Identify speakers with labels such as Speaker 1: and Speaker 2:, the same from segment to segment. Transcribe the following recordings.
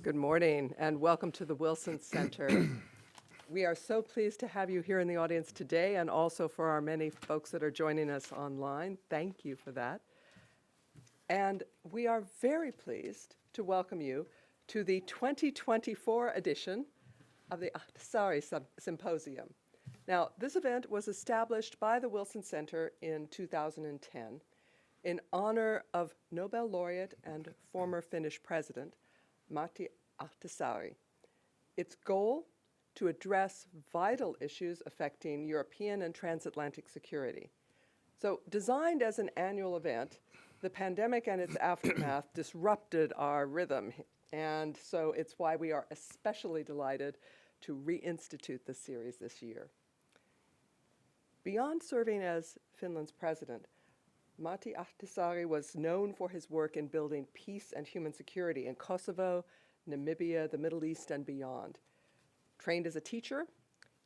Speaker 1: Good morning and welcome to the Wilson Center. We are so pleased to have you here in the audience today and also for our many folks that are joining us online. Thank you for that. And we are very pleased to welcome you to the 2024 edition of the Ahtisaari Symposium. Now, this event was established by the Wilson Center in 2010 in honor of Nobel Laureate and former Finnish President Martti Ahtisaari. Its goal, to address vital issues affecting European and transatlantic security. So, designed as an annual event, the pandemic and its aftermath disrupted our rhythm, and so it's why we are especially delighted to reinstitute the series this year. Beyond serving as Finland's president, Martti Ahtisaari was known for his work in building peace and human security in Kosovo, Namibia, the Middle East, and beyond. Trained as a teacher,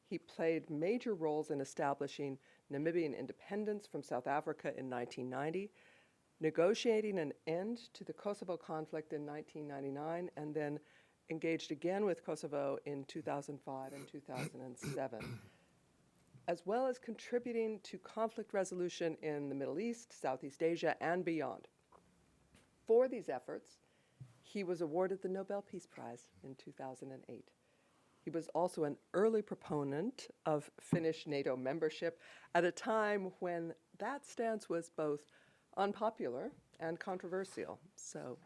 Speaker 1: he played major roles in establishing Namibian independence from South Africa in 1990, negotiating an end to the Kosovo conflict in 1999, and then engaged again with Kosovo in 2005 and 2007. As well as contributing to conflict resolution in the Middle East, Southeast Asia, and beyond. For these efforts, he was awarded the Nobel Peace Prize in 2008. He was also an early proponent of Finnish NATO membership at a time when that stance was both unpopular and controversial. So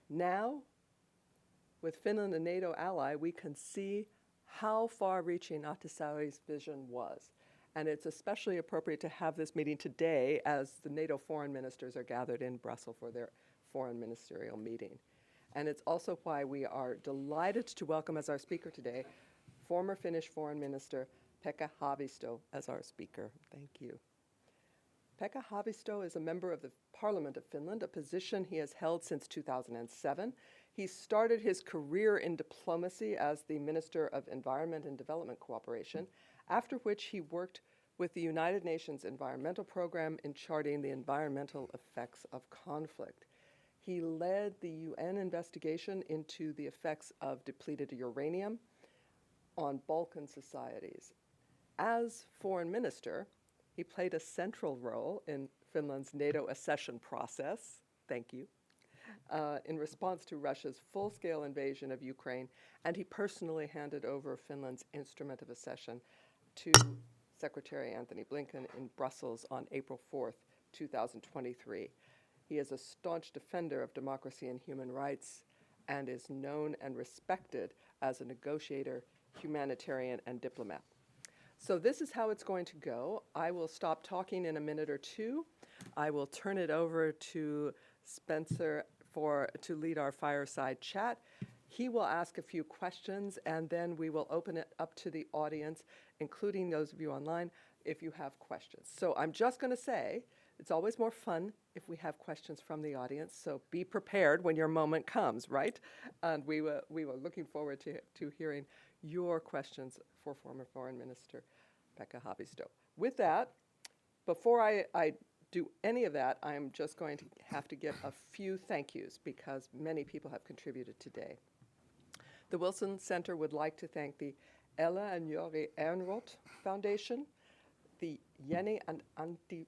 Speaker 1: now, with Finland a NATO ally, we can see how far-reaching Ahtisaari's vision was. And it's especially appropriate to have this meeting today as the NATO foreign ministers are gathered in Brussels for their foreign ministerial meeting. And it's also why we are delighted to welcome as our speaker today, former Finnish Foreign Minister Pekka Haavisto as our speaker. Thank you. Pekka Haavisto is a member of the Parliament of Finland, a position he has held since 2007. He started his career in diplomacy as the Minister of Environment and Development Cooperation, after which he worked with the United Nations Environmental Program in charting the environmental effects of conflict. He led the UN investigation into the effects of depleted uranium on Balkan societies. As foreign minister, he played a central role in Finland's NATO accession process, thank you, in response to Russia's full-scale invasion of Ukraine, and he personally handed over Finland's instrument of accession to Secretary Antony Blinken in Brussels on April 4th, 2023. He is a staunch defender of democracy and human rights and is known and respected as a negotiator, humanitarian, and diplomat. So this is how it's going to go. I will stop talking in a minute or two. I will turn it over to Spencer to lead our fireside chat. He will ask a few questions, and then we will open it up to the audience, including those of you online, if you have questions. So I'm just going to say, it's always more fun if we have questions from the audience, so be prepared when your moment comes, right? And we were looking forward to hearing your questions for former Foreign Minister Pekka Haavisto. With that, before I do any of that, I'm just going to have to give a few thank yous because many people have contributed today. The Wilson Center would like to thank the Ella and Jori Ehrnroth Foundation, the Jenny and Antti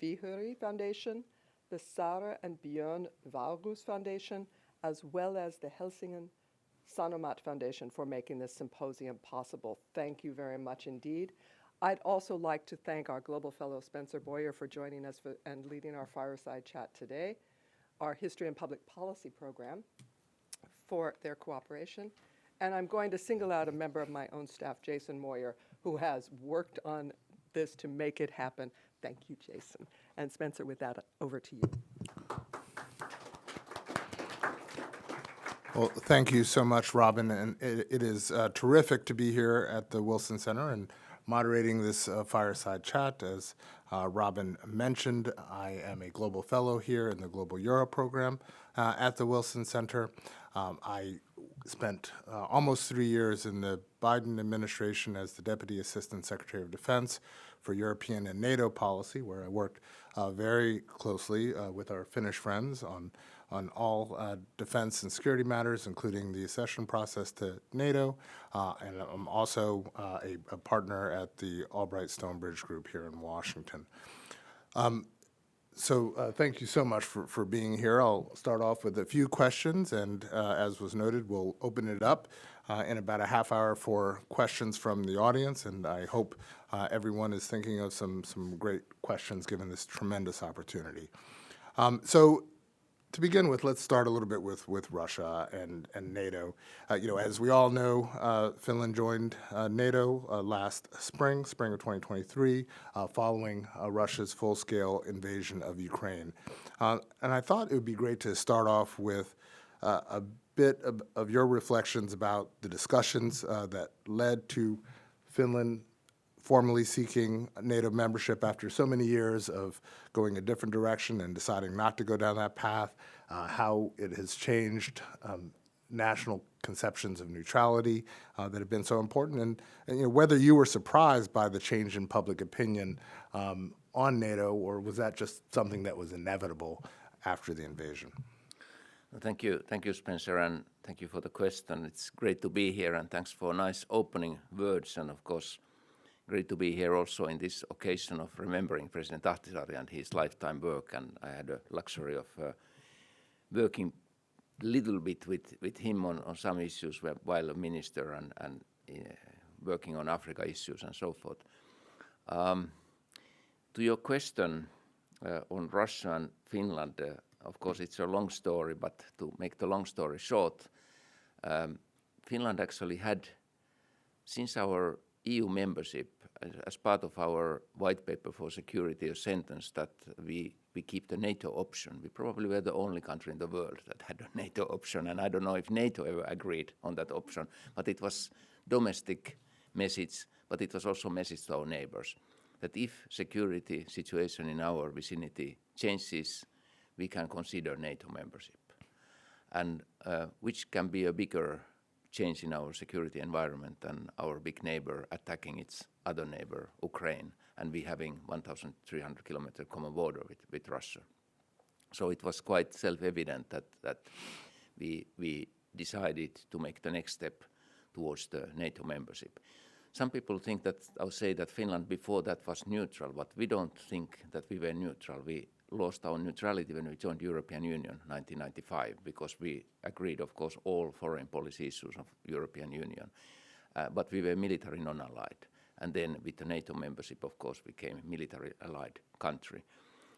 Speaker 1: Vihuri Foundation, the Sara and Björn Valgus Foundation, as well as the Helsingin Sanomat Foundation for making this symposium possible. Thank you very much indeed. I'd also like to thank our Global Fellow Spencer Boyer for joining us and leading our fireside chat today, our History and Public Policy program for their cooperation, and I'm going to single out a member of my own staff, Jason Moyer, who has worked on this to make it happen. Thank you, Jason. And Spencer, with that, over to you.
Speaker 2: Well, thank you so much, Robin, and it is terrific to be here at the Wilson Center and moderating this fireside chat. As Robin mentioned, I am a Global Fellow here in the Global Europe program at the Wilson Center. I spent almost 3 years in the Biden administration as the Deputy Assistant Secretary of Defense for European and NATO policy, where I worked very closely with our Finnish friends on on all defense and security matters, including the accession process to NATO, and I'm also a partner at the Albright Stonebridge Group here in Washington. So thank you so much for being here. I'll start off with a few questions, and as was noted, we'll open it up in about a half hour for questions from the audience, and I hope everyone is thinking of some great questions given this tremendous opportunity. So to begin with, let's start a little bit with Russia and NATO. As we all know, Finland joined NATO last spring of 2023, following Russia's full-scale invasion of Ukraine. And I thought it would be great to start off with a bit of your reflections about the discussions that led to Finland formally seeking NATO membership after so many years of going a different direction and deciding not to go down that path, how it has changed national conceptions of neutrality that have been so important, and whether you were surprised by the change in public opinion on NATO, or was that just something that was inevitable after the invasion?
Speaker 3: Thank you, Spencer, and thank you for the question. It's great to be here, and thanks for nice opening words, and of course, great to be here also in this occasion of remembering President Ahtisaari and his lifetime work. And I had a luxury of working a little bit with him on some issues while a minister and working on Africa issues and so forth. To your question on Russia and Finland, of course, it's a long story, but to make the long story short, Finland actually had, since our EU membership, as part of our white paper for security, a sentence that we keep the NATO option. We probably were the only country in the world that had a NATO option, and I don't know if NATO ever agreed on that option, but it was domestic message, but it was also a message to our neighbors that if security situation in our vicinity changes, we can consider NATO membership, and which can be a bigger change in our security environment than our big neighbor attacking its other neighbor, Ukraine, and we having 1,300 kilometer common border with Russia. So it was quite self-evident that we decided to make the next step towards the NATO membership. Some people think that, I'll say that Finland before that was neutral, but we don't think that we were neutral. We lost our neutrality when we joined the European Union in 1995 because we agreed, of course, all foreign policy issues of European Union. But we were military non-allied. And then with the NATO membership, of course, became a military allied country.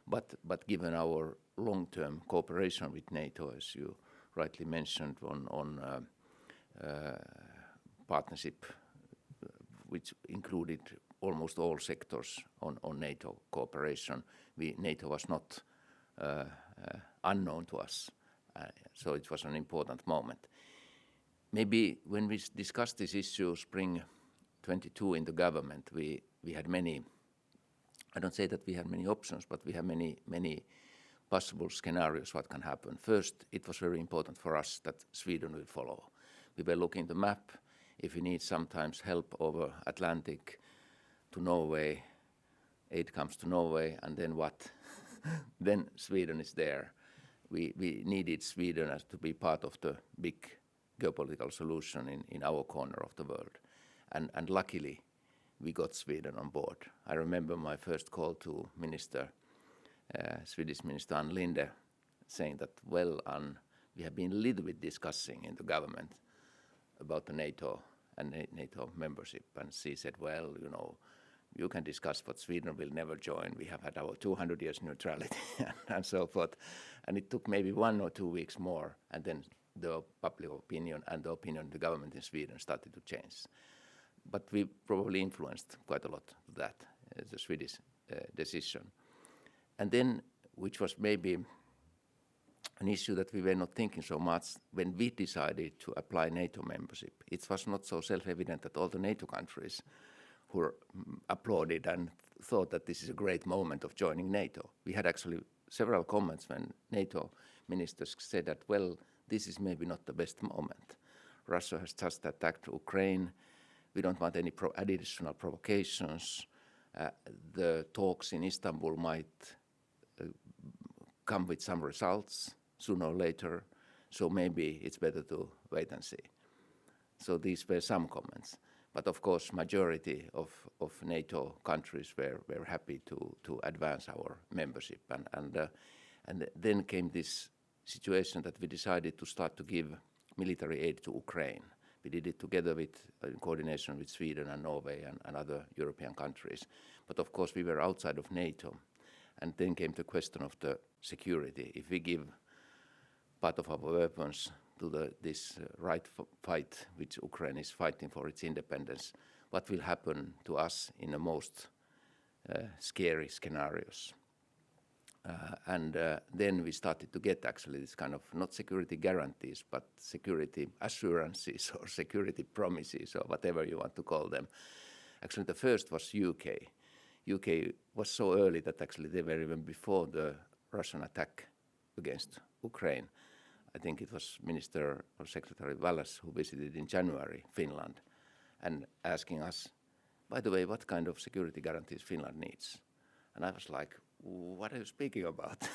Speaker 3: But given our long-term cooperation with NATO, as you rightly mentioned, on partnership, which included almost all sectors on NATO cooperation, NATO was not unknown to us. So it was an important moment. Maybe when we discussed this issue spring 22 in the government, we had many, I don't say that we had many options, but we had many possible scenarios what can happen. First, it was very important for us that Sweden will follow. We were looking at the map. If we need sometimes help over Atlantic to Norway, aid comes to Norway, and then what? Then Sweden is there. We needed Sweden as to be part of the big geopolitical solution in our corner of the world. And luckily, we got Sweden on board. I remember my first call to Swedish Minister Ann Linde, saying that, well, Ann, we have been a little bit discussing in the government about the NATO and NATO membership. And she said, well, you can discuss, but Sweden will never join. We have had our 200 years neutrality and so forth. And it took maybe 1 or 2 weeks more, and then the public opinion and the opinion of the government in Sweden started to change. But we probably influenced quite a lot of that, the Swedish decision. And then, which was maybe an issue that we were not thinking so much, when we decided to apply NATO membership, it was not so self-evident that all the NATO countries who applauded and thought that this is a great moment of joining NATO. We had actually several comments when NATO ministers said that, well, this is maybe not the best moment. Russia has just attacked Ukraine. We don't want any additional provocations. The talks in Istanbul might come with some results. sooner or later, so maybe it's better to wait and see. So these were some comments. But of course, majority of NATO countries were happy to advance our membership. And then came this situation that we decided to start to give military aid to Ukraine. We did it together with, in coordination with Sweden and Norway and other European countries. But of course, we were outside of NATO. And then came the question of the security. If we give part of our weapons to this right fight which Ukraine is fighting for its independence, what will happen to us in the most scary scenarios? Then we started to get actually this kind of not security guarantees, but security assurances or security promises or whatever you want to call them. Actually, the first was UK. UK was so early that actually they were even before the Russian attack against Ukraine. I think it was Minister or Secretary Wallace who visited in January Finland and asking us, by the way, what kind of security guarantees Finland needs? And I was like, what are you speaking about?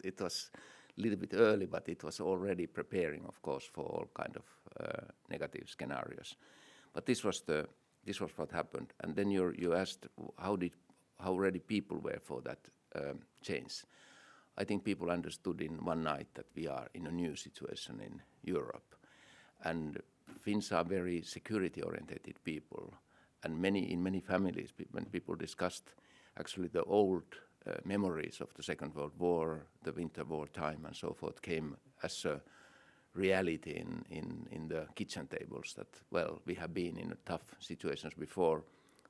Speaker 3: It was a little bit early, but it was already preparing, of course, for all kind of negative scenarios. But this was what happened. And then you asked how ready people were for that change. I think people understood in one night that we are in a new situation in Europe. And Finns are very security-oriented people. And in many families, when people discussed actually the old memories of the Second World War, the Winter War time and so forth, came as a reality in the kitchen tables that, well, we have been in tough situations before.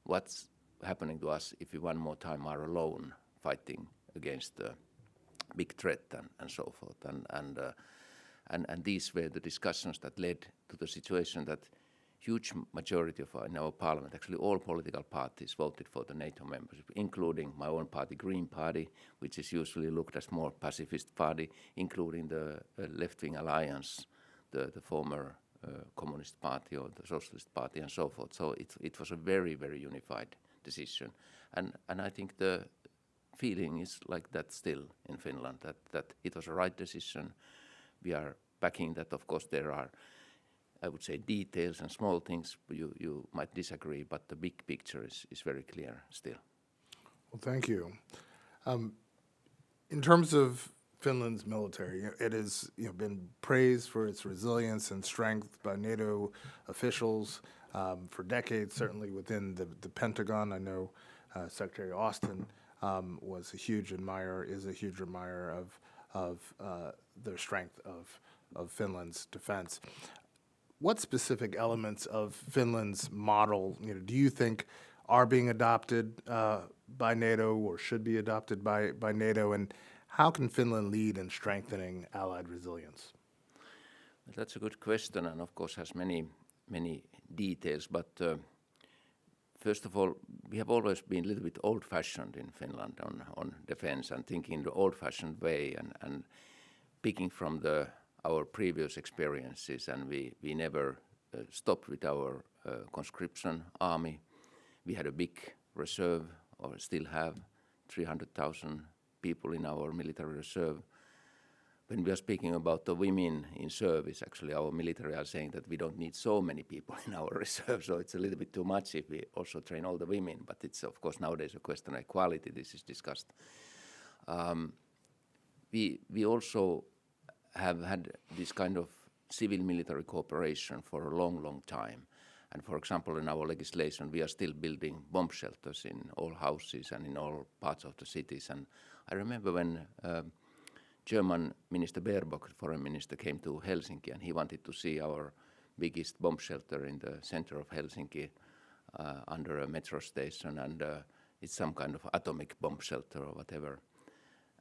Speaker 3: What's happening to us if we one more time are alone fighting against the big threat and so forth. And these were the discussions that led to the situation that huge majority of in our parliament, actually all political parties voted for the NATO membership, including my own party, Green Party, which is usually looked as more pacifist party, including the left-wing alliance, the former Communist Party or the Socialist Party and so forth. So it was a very, very unified decision. And I think the feeling is like that still in Finland, that it was a right decision. We are backing that. Of course, there are, I would say, details and small things you might disagree, but the big picture is very clear still.
Speaker 2: Well, thank you. In terms of Finland's military, it has been praised for its resilience and strength by NATO officials for decades, certainly within the Pentagon. I know Secretary Austin is a huge admirer of the strength of Finland's defense. What specific elements of Finland's model, do you think are being adopted by NATO or should be adopted by NATO, and how can Finland lead in strengthening allied resilience?
Speaker 3: That's a good question, and of course has many details. But first of all, we have always been a little bit old-fashioned in Finland on defense and thinking the old-fashioned way and picking from our previous experiences, and we never stopped with our conscription army. We had a big reserve, or still have 300,000 people in our military reserve. When we are speaking about the women in service, actually our military are saying that we don't need so many people in our reserve, so it's a little bit too much if we also train all the women, but it's of course nowadays a question of equality. This is discussed. We also have had this kind of civil-military cooperation for a long time. And for example, in our legislation, we are still building bomb shelters in all houses and in all parts of the cities. And I remember when German Minister Baerbock, Foreign Minister, came to Helsinki, and he wanted to see our biggest bomb shelter in the center of Helsinki under a metro station, and it's some kind of atomic bomb shelter or whatever.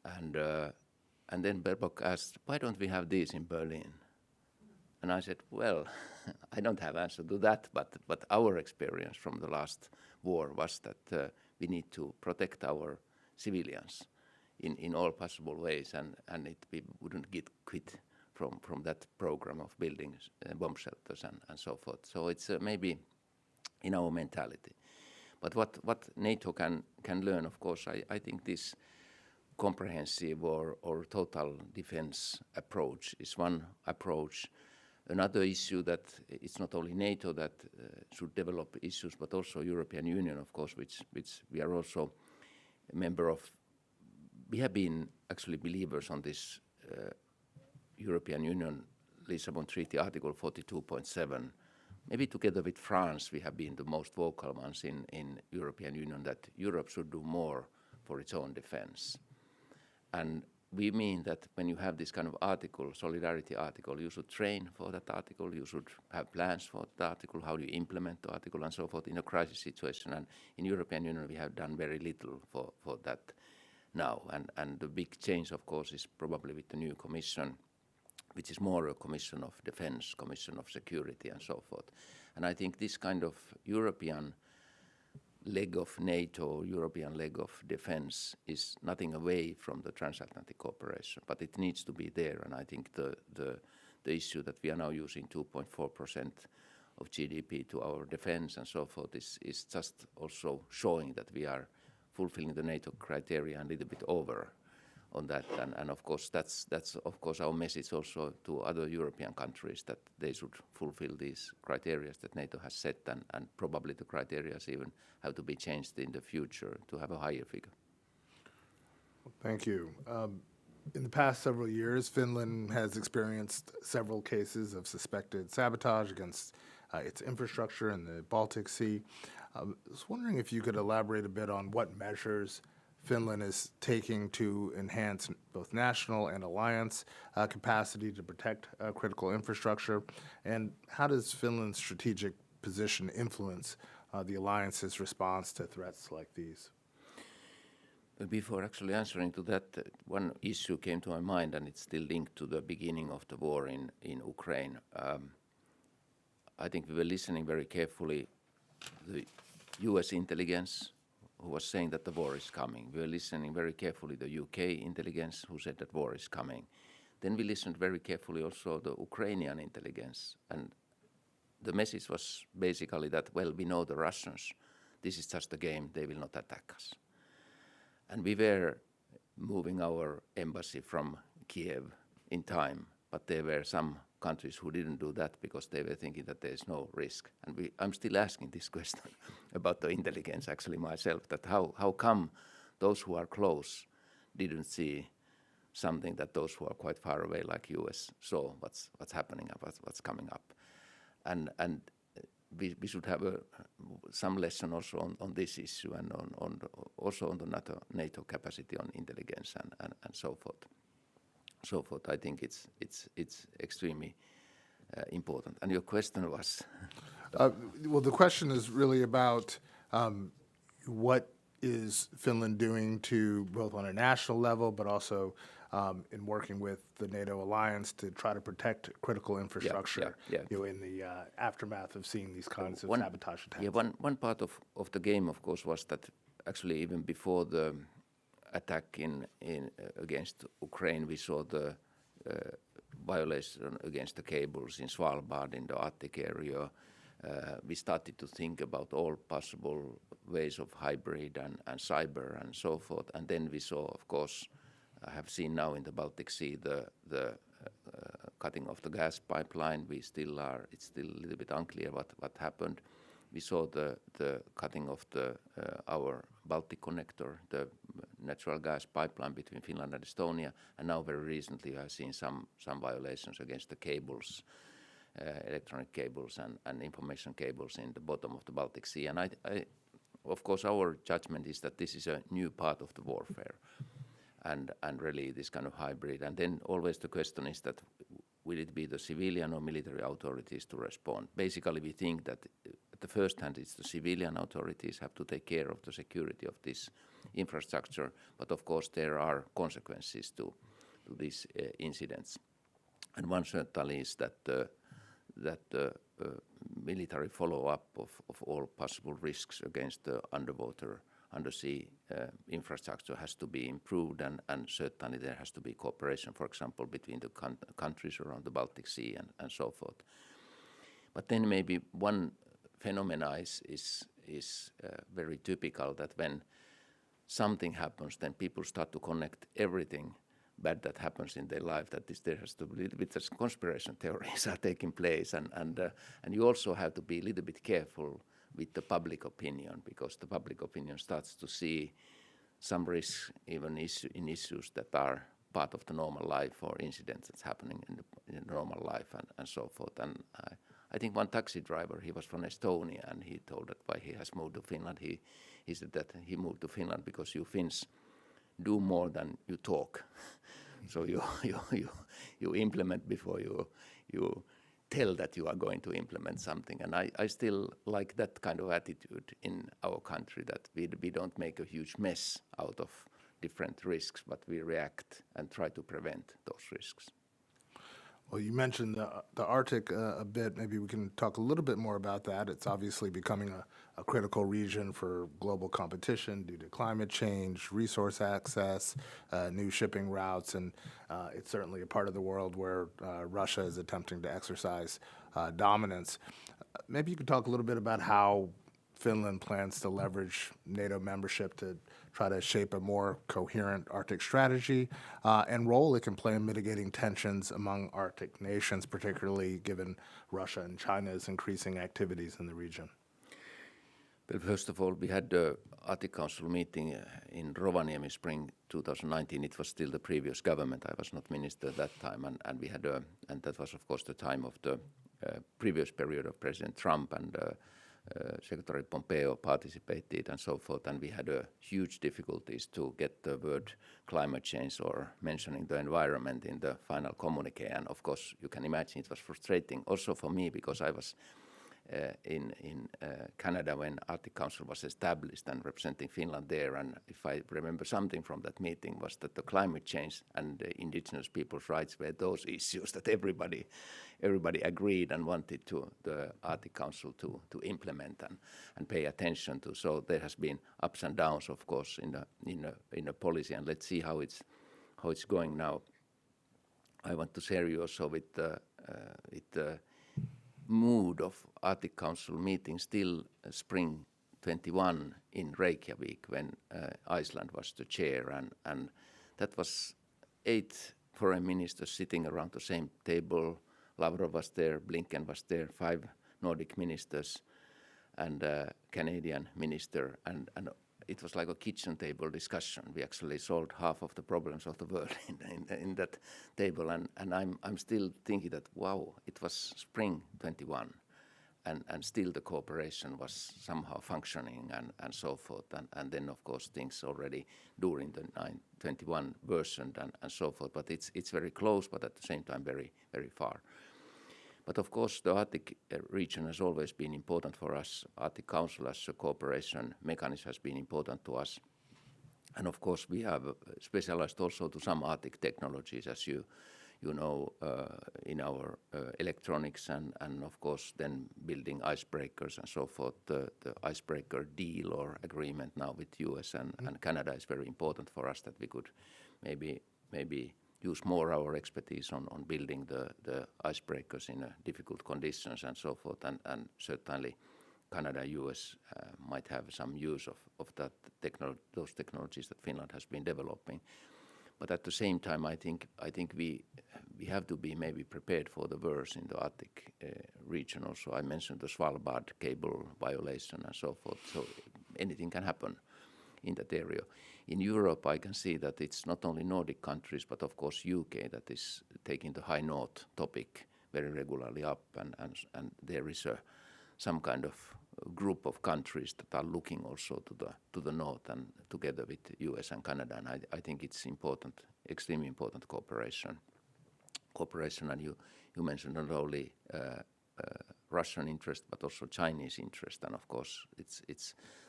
Speaker 3: And then Baerbock asked, why don't we have these in Berlin? And I said, well, I don't have answer to that, but our experience from the last war was that we need to protect our civilians in all possible ways, and we wouldn't get quit from that program of building bomb shelters and so forth. So it's maybe in our mentality. But what NATO can learn, of course, I think this comprehensive or total defense approach is one approach. Another issue that it's not only NATO that should develop issues, but also European Union, of course, which we are also a member of. We have been actually believers on this European Union Lisbon Treaty Article 42.7. Maybe together with France, we have been the most vocal ones in European Union that Europe should do more for its own defense. And we mean that when you have this kind of article, solidarity article, you should train for that article, you should have plans for that article, how do you implement the article and so forth in a crisis situation. And in European Union we have done very little for that now. And the big change, of course, is probably with the new commission, which is more a commission of defense, commission of security and so forth. And I think this kind of European leg of NATO, European leg of defense is nothing away from the transatlantic cooperation, but it needs to be there. And I think the issue that we are now using 2.4% of GDP to our defense and so forth is just also showing that we are fulfilling the NATO criteria and a little bit over on that. And of course, that's of course our message also to other European countries that they should fulfill these criteria that NATO has set, and probably the criteria even have to be changed in the future to have a higher figure.
Speaker 2: Thank you. In the past several years, Finland has experienced several cases of suspected sabotage against its infrastructure in the Baltic Sea. I was wondering if you could elaborate a bit on what measures Finland is taking to enhance both national and alliance capacity to protect critical infrastructure, and how does Finland's strategic position influence the alliance's response to threats like these?
Speaker 3: Before actually answering to that, one issue came to my mind, and it's still linked to the beginning of the war in Ukraine. I think we were listening very carefully to the US intelligence, who was saying that the war is coming. We were listening very carefully to the UK intelligence, who said that war is coming. Then we listened very carefully also to the Ukrainian intelligence, and the message was basically that, well, we know the Russians, this is just a game, they will not attack us. And we were moving our embassy from Kiev in time, but there were some countries who didn't do that because they were thinking that there is no risk. And I'm still asking this question about the intelligence actually myself, that how come those who are close didn't see something that those who are quite far away like US saw what's happening, what's coming up. And we should have some lesson also on this issue and also on the NATO capacity on intelligence and so forth. I think it's extremely important. And your question was?
Speaker 2: Well, the question is really about what is Finland doing to, both on a national level, but also in working with the NATO Alliance to try to protect critical infrastructure in the aftermath of seeing these kinds of sabotage attacks.
Speaker 3: Yeah, one part of the game, of course, was that actually even before the attack against Ukraine, we saw the violation against the cables in Svalbard, in the Arctic area. We started to think about all possible ways of hybrid and cyber and so forth. And then we saw, of course, I have seen now in the Baltic Sea the cutting of the gas pipeline. It's still a little bit unclear what happened. We saw the cutting of our Baltic connector, the natural gas pipeline between Finland and Estonia, and now very recently I have seen some violations against the cables, electronic cables and information cables in the bottom of the Baltic Sea. And I of course, our judgment is that this is a new part of the warfare, and really this kind of hybrid. And then always the question is that will it be the civilian or military authorities to respond? Basically, we think that at the first hand, it's the civilian authorities have to take care of the security of this infrastructure. But of course, there are consequences to these incidents. And one certainly is that the military follow-up of all possible risks against the undersea infrastructure has to be improved, and certainly there has to be cooperation, for example, between the countries around the Baltic Sea and so forth. But then maybe one phenomena is very typical, that when something happens, then people start to connect everything bad that happens in their life, that there has to be a little bit of conspiracy theories are taking place, and you also have to be a little bit careful with the public opinion, because the public opinion starts to see some risks even in issues that are part of the normal life or incidents that's happening in the normal life and so forth. And I think one taxi driver, he was from Estonia, and he told that why he has moved to Finland. He said that he moved to Finland because you Finns do more than you talk. So you implement before you tell that you are going to implement something. And I still like that kind of attitude in our country, that we don't make a huge mess out of different risks, but we react and try to prevent those risks.
Speaker 2: Well, you mentioned the Arctic a bit. Maybe we can talk a little bit more about that. It's obviously becoming a critical region for global competition due to climate change, resource access, new shipping routes, and it's certainly a part of the world where Russia is attempting to exercise dominance. Maybe you could talk a little bit about how Finland plans to leverage NATO membership to try to shape a more coherent Arctic strategy and role it can play in mitigating tensions among Arctic nations, particularly given Russia and China's increasing activities in the region.
Speaker 3: Well, first of all, we had the Arctic Council meeting in Rovaniemi spring 2019. It was still the previous government. I was not minister at that time, and we had and that was of course the time of the previous period of President Trump, and Secretary Pompeo participated and so forth, and we had huge difficulties to get the word climate change or mentioning the environment in the final communique. And of course, you can imagine it was frustrating also for me, because I was in Canada when Arctic Council was established and representing Finland there. And if I remember something from that meeting, was that the climate change and the indigenous people's rights were those issues that everybody agreed and wanted the Arctic Council to implement and pay attention to. So there has been ups and downs, of course, in a policy, and let's see how it's going now. I want to share you also with the mood of Arctic Council meeting still spring 21 in Reykjavik, when Iceland was the chair, and that was 8 foreign ministers sitting around the same table. Lavrov was there, Blinken was there, 5 Nordic ministers, and Canadian minister, and it was like a kitchen table discussion. We actually solved half of the problems of the world in that table, and I'm still thinking that, wow, it was spring 21, and still the cooperation was somehow functioning and so forth, and then of course things already during the 9/21 worsened and so forth. But it's very close, but at the same time very, very far. But of course, the Arctic region has always been important for us. Arctic Council as a cooperation mechanism has been important to us. And of course, we have specialized also to some Arctic technologies, as you know, in our electronics, and of course then building icebreakers and so forth. The icebreaker deal or agreement now with US and Canada is very important for us, that we could maybe use more our expertise on building the icebreakers in difficult conditions and so forth, and certainly Canada and US might have some use of that those technologies that Finland has been developing. But at the same time, I think we have to be maybe prepared for the worst in the Arctic region also. I mentioned the Svalbard cable violation and so forth, so anything can happen in that area. In Europe, I can see that it's not only Nordic countries, but of course UK that is taking the High North topic very regularly up, and there is some kind of group of countries that are looking also to the north, and together with US and Canada, and I think it's important, extremely important cooperation. And you mentioned not only Russian interest but also Chinese interest, and of course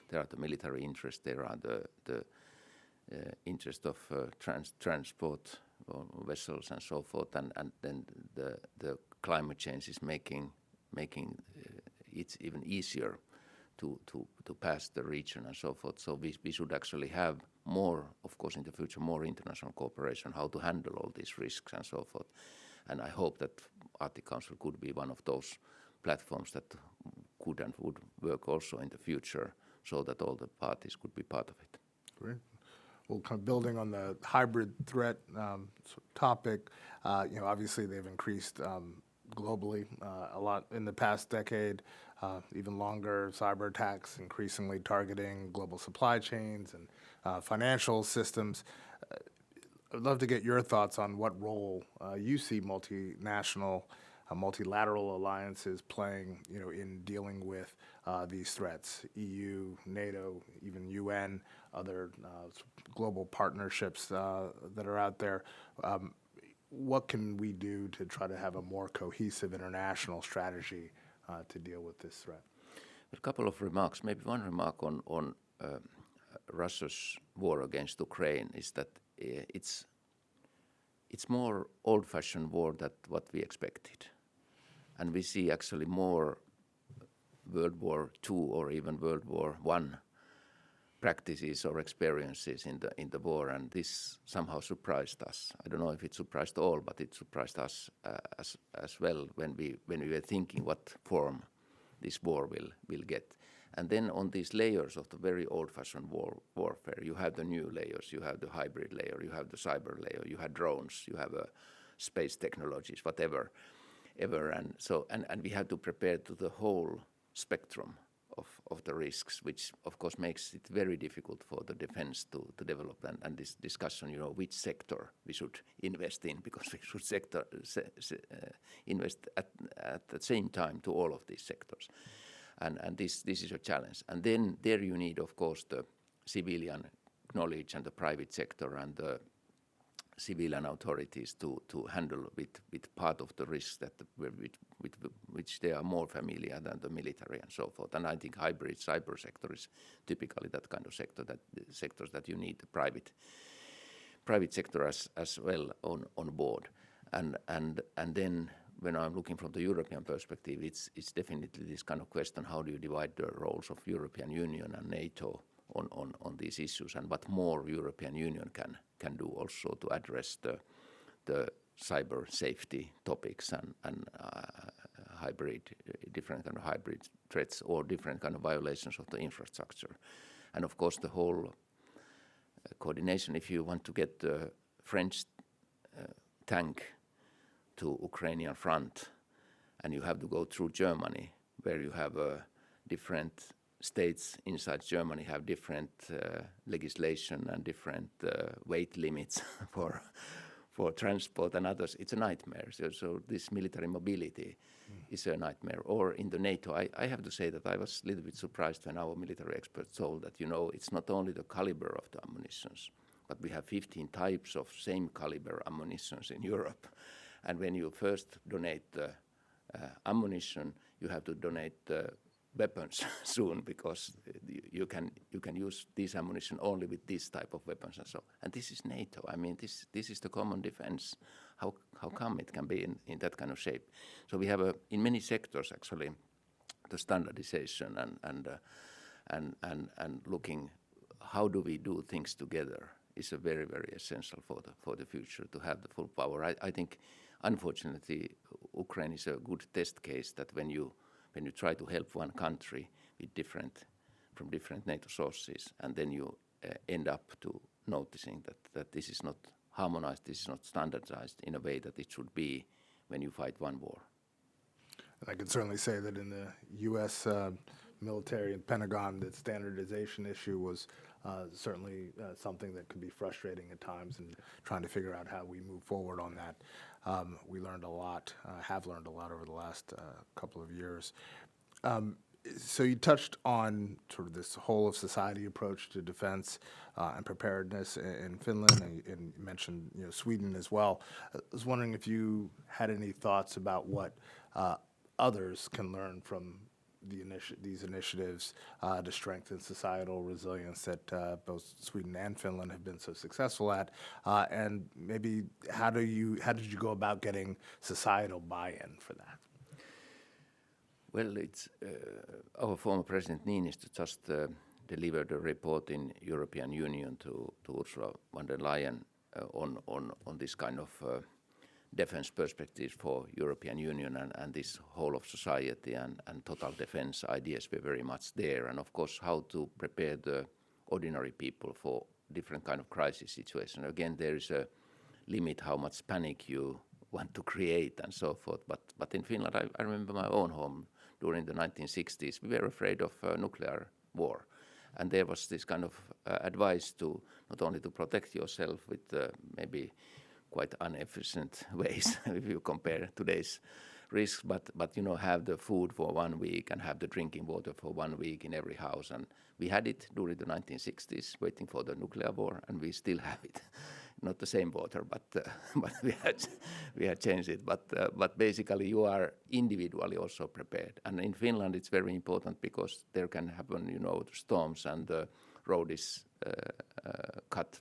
Speaker 3: there are the military interest, there are the interest of transport vessels and so forth, and then the climate change is making it's even easier to pass the region and so forth. So we should actually have more, of course, in the future, more international cooperation, how to handle all these risks and so forth. And I hope that Arctic Council could be one of those platforms that could and would work also in the future, so that all the parties could be part of it.
Speaker 2: Great. Well, kind of building on the hybrid threat topic, obviously they've increased globally a lot in the past decade, even longer. Cyber attacks increasingly targeting global supply chains and financial systems. I'd love to get your thoughts on what role you see multinational, multilateral alliances playing, in dealing with these threats. EU, NATO, even UN, other global partnerships that are out there. What can we do to try to have a more cohesive international strategy to deal with this threat?
Speaker 3: A couple of remarks. Maybe one remark on Russia's war against Ukraine is that it's more old-fashioned war than what we expected, and we see actually more World War II or even World War I practices or experiences in the war, and this somehow surprised us. I don't know if it surprised all, but it surprised us as well when we were thinking what form this war will get. And then on these layers of the very old-fashioned warfare, you have the new layers, you have the hybrid layer, you have the cyber layer, you have drones, you have space technologies, whatever, and so and we have to prepare to the whole spectrum of the risks, which of course makes it very difficult for the defense to develop and this discussion, which sector we should invest in, because we should invest at the same time to all of these sectors. And this is a challenge. And then there you need, of course, the civilian knowledge and the private sector and the civilian authorities to handle with part of the risks that with which they are more familiar than the military and so forth. And I think hybrid cyber sector is typically that kind of sectors that you need the private sector as well on board. And then when I'm looking from the European perspective, it's definitely this kind of question: how do you divide the roles of European Union and NATO on these issues, and what more European Union can do also to address the cyber safety topics and different kind of hybrid threats or different kind of violations of the infrastructure. And of course the whole coordination, if you want to get the French tank to Ukrainian front, and you have to go through Germany, where you have different states inside Germany have different legislation and different weight limits for transport and others. It's a nightmare. So this military mobility is a nightmare. Or in the NATO, I have to say that I was a little bit surprised when our military experts told that, it's not only the caliber of the ammunitions, but we have 15 types of same caliber ammunitions in Europe. And when you first donate the ammunition, you have to donate the weapons soon, because you can use this ammunition only with this type of weapons and so. And this is NATO. I mean, this is the common defense. How come it can be in that kind of shape? So we have in many sectors actually the standardization and looking how do we do things together is a very, very essential for the future to have the full power. I think unfortunately Ukraine is a good test case that when you try to help one country with from different NATO sources, and then you end up to noticing that this is not harmonized, this is not standardized in a way that it should be when you fight one war.
Speaker 2: I can certainly say that in the U.S. Military and Pentagon, that standardization issue was certainly something that could be frustrating at times, and trying to figure out how we move forward on that. We learned a lot, have learned a lot over the last couple of years. So you touched on sort of this whole of society approach to defense and preparedness in Finland, and you mentioned Sweden as well. I was wondering if you had any thoughts about what others can learn from these initiatives to strengthen societal resilience that both Sweden and Finland have been so successful at, and maybe how did you go about getting societal buy-in for that?
Speaker 3: Well, it's our former President Niinistö just delivered a report in European Union to Ursula von der Leyen on this kind of defense perspectives for European Union, and this whole of society and total defense ideas were very much there. And of course, how to prepare the ordinary people for different kind of crisis situation. Again, there is a limit how much panic you want to create and so forth. But in Finland, I remember my own home during the 1960s. We were afraid of nuclear war. And there was this kind of advice to not only to protect yourself with maybe quite inefficient ways if you compare today's risks, but have the food for 1 week and have the drinking water for 1 week in every house. And we had it during the 1960s, waiting for the nuclear war, and we still have it. Not the same water, but we had changed it. But basically, you are individually also prepared. And in Finland, it's very important because there can happen, storms and the road is cut,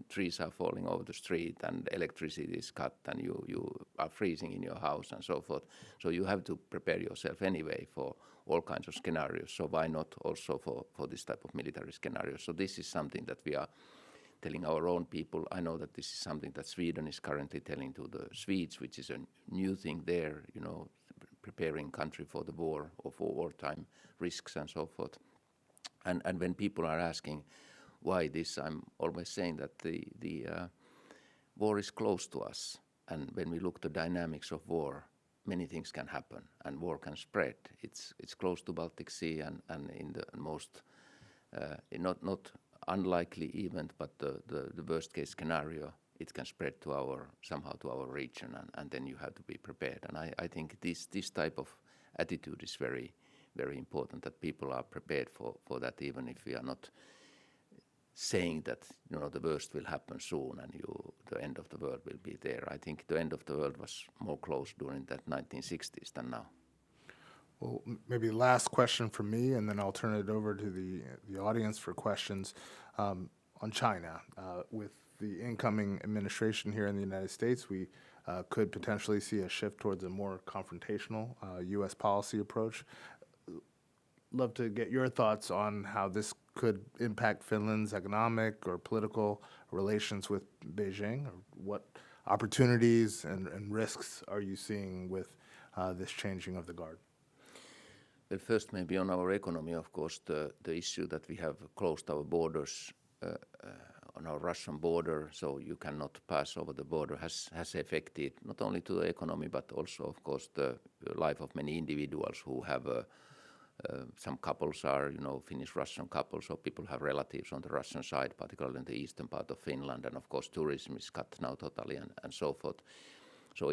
Speaker 3: trees are falling over the street, and electricity is cut, and you are freezing in your house and so forth. So you have to prepare yourself anyway for all kinds of scenarios. So why not also for this type of military scenario? So this is something that we are telling our own people. I know that this is something that Sweden is currently telling to the Swedes, which is a new thing there, preparing country for the war or for wartime risks and so forth. And when people are asking why this, I'm always saying that the war is close to us. And when we look at the dynamics of war, many things can happen and war can spread. It's close to Baltic Sea and in the most, not unlikely event, but the worst case scenario, it can spread somehow to our region, and then you have to be prepared. And I think this type of attitude is very, very important, that people are prepared for that, even if we are not saying that the worst will happen soon and the end of the world will be there. I think the end of the world was more close during that 1960s than now.
Speaker 2: Well, maybe last question from me, and then I'll turn it over to the audience for questions on China. With the incoming administration here in the United States, we could potentially see a shift towards a more confrontational U.S. policy approach. Love to get your thoughts on how this could impact Finland's economic or political relations with Beijing. Or what opportunities and risks are you seeing with this changing of the guard?
Speaker 3: Well, first, maybe on our economy, of course, the issue that we have closed our borders on our Russian border, so you cannot pass over the border, has affected not only to the economy, but also, of course, the life of many individuals who have some couples are, Finnish-Russian couples, so people have relatives on the Russian side, particularly in the eastern part of Finland, and of course tourism is cut now totally and so forth. So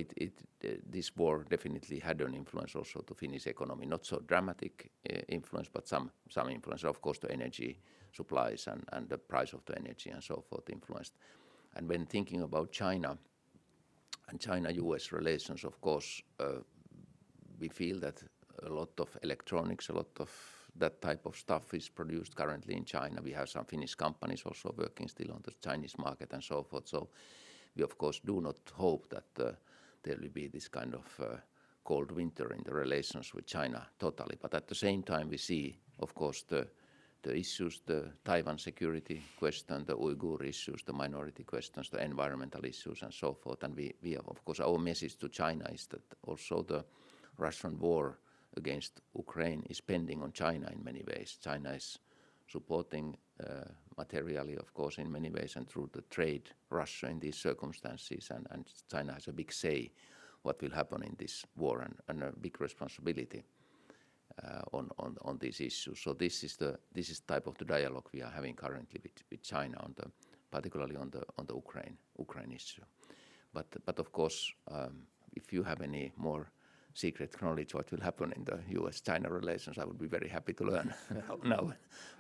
Speaker 3: this war definitely had an influence also to Finnish economy, not so dramatic influence, but some influence. Of course, the energy supplies and the price of the energy and so forth influenced. And when thinking about China and China-US relations, of course, we feel that a lot of electronics, a lot of that type of stuff is produced currently in China. We have some Finnish companies also working still on the Chinese market and so forth. So we, of course, do not hope that there will be this kind of cold winter in the relations with China totally. But at the same time, we see, of course, the issues, the Taiwan security question, the Uyghur issues, the minority questions, the environmental issues, and so forth. And we have, of course, our message to China is that also the Russian war against Ukraine is pending on China in many ways. China is supporting materially, of course, in many ways, and through the trade, Russia in these circumstances, and China has a big say what will happen in this war and a big responsibility on these issues. So this is type of the dialogue we are having currently with China particularly on the Ukraine issue. But of course, if you have any more secret knowledge what will happen in the U.S.-China relations, I would be very happy to learn now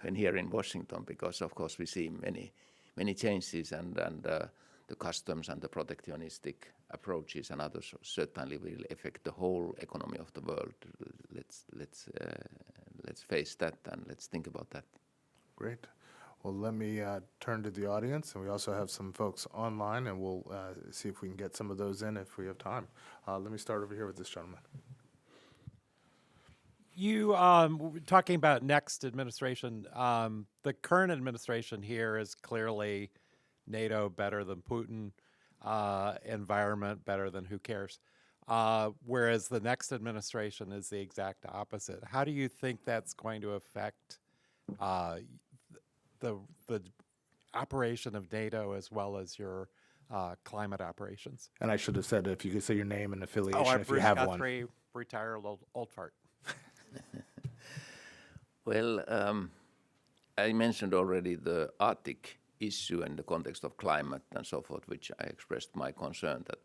Speaker 3: when here in Washington, because of course we see many changes and the customs and the protectionistic approaches and others certainly will affect the whole economy of the world. Let's face that and let's think about that.
Speaker 2: Great. Well, let me turn to the audience, and we also have some folks online, and we'll see if we can get some of those in if we have time. Let me start over here with this gentleman.
Speaker 4: You talking about next administration. The current administration here is clearly NATO better than Putin, environment better than who cares, whereas the next administration is the exact opposite. How do you think that's going to affect the operation of NATO as well as your climate operations.
Speaker 2: And I should have said if you could say your name and affiliation
Speaker 4: I'm
Speaker 2: if you
Speaker 4: Bruce
Speaker 2: have
Speaker 4: Guthrie, retired old fart.
Speaker 3: Well, I mentioned already the Arctic issue in the context of climate and so forth, which I expressed my concern that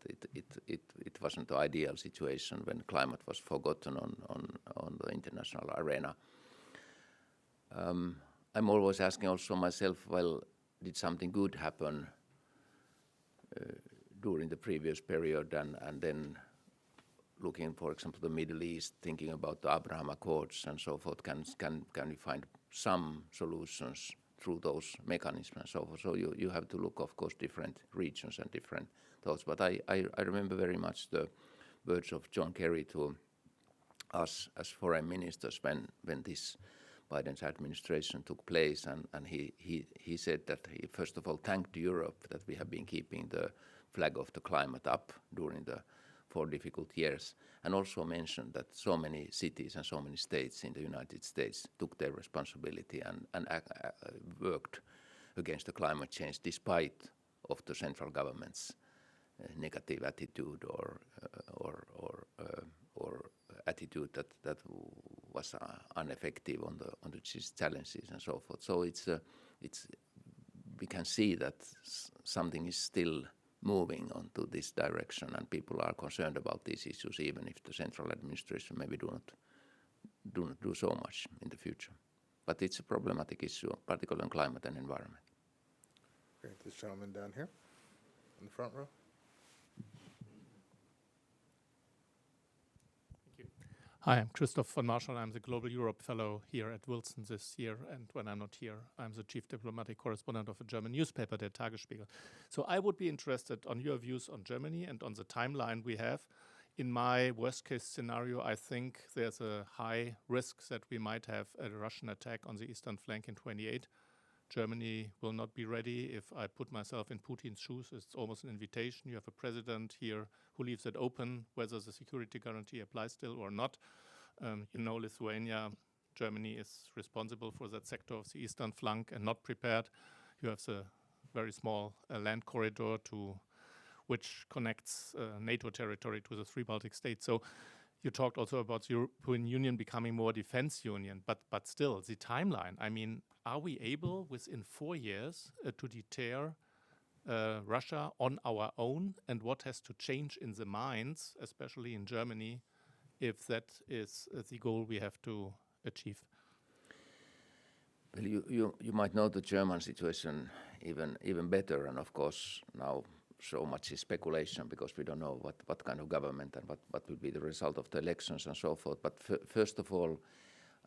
Speaker 3: it wasn't the ideal situation when climate was forgotten on the international arena. I'm always asking also myself, well, did something good happen during the previous period, and then looking, for example, the Middle East, thinking about the Abraham Accords and so forth, can we find some solutions through those mechanisms and so forth? So you have to look, of course, different regions and different thoughts. But I remember very much the words of John Kerry to us as foreign ministers when this Biden's administration took place, and he said that he first of all thanked Europe that we have been keeping the flag of the climate up during the 4 difficult years, and also mentioned that so many cities and so many states in the United States took their responsibility and worked against the climate change despite of the central government's negative attitude or attitude that was ineffective on the challenges and so forth. So we can see that something is still moving onto this direction, and people are concerned about these issues, even if the central administration maybe do not do so much in the future. But it's a problematic issue, particularly on climate and environment.
Speaker 2: Great. This gentleman down here in the front row.
Speaker 5: Hi, I'm Christoph von Marschall. I'm the Global Europe Fellow here at Wilson this year. And when I'm not here, I'm the Chief Diplomatic Correspondent of a German newspaper, Der Tagesspiegel. So I would be interested on your views on Germany and on the timeline we have. In my worst-case scenario, I think there's a high risk that we might have a Russian attack on the eastern flank in 28. Germany will not be ready. If I put myself in Putin's shoes, it's almost an invitation. You have a president here who leaves it open whether the security guarantee applies still or not. Lithuania, Germany is responsible for that sector of the eastern flank and not prepared. You have the very small land corridor which connects NATO territory to the 3 Baltic states. So you talked also about the European Union becoming more defense union, but still, the timeline, I mean, are we able within 4 years to deter Russia on our own, and what has to change in the minds, especially in Germany, if that is the goal we have to achieve?
Speaker 3: Well, you might know the German situation even better, and of course now so much is speculation because we don't know what kind of government and what will be the result of the elections and so forth. But first of all,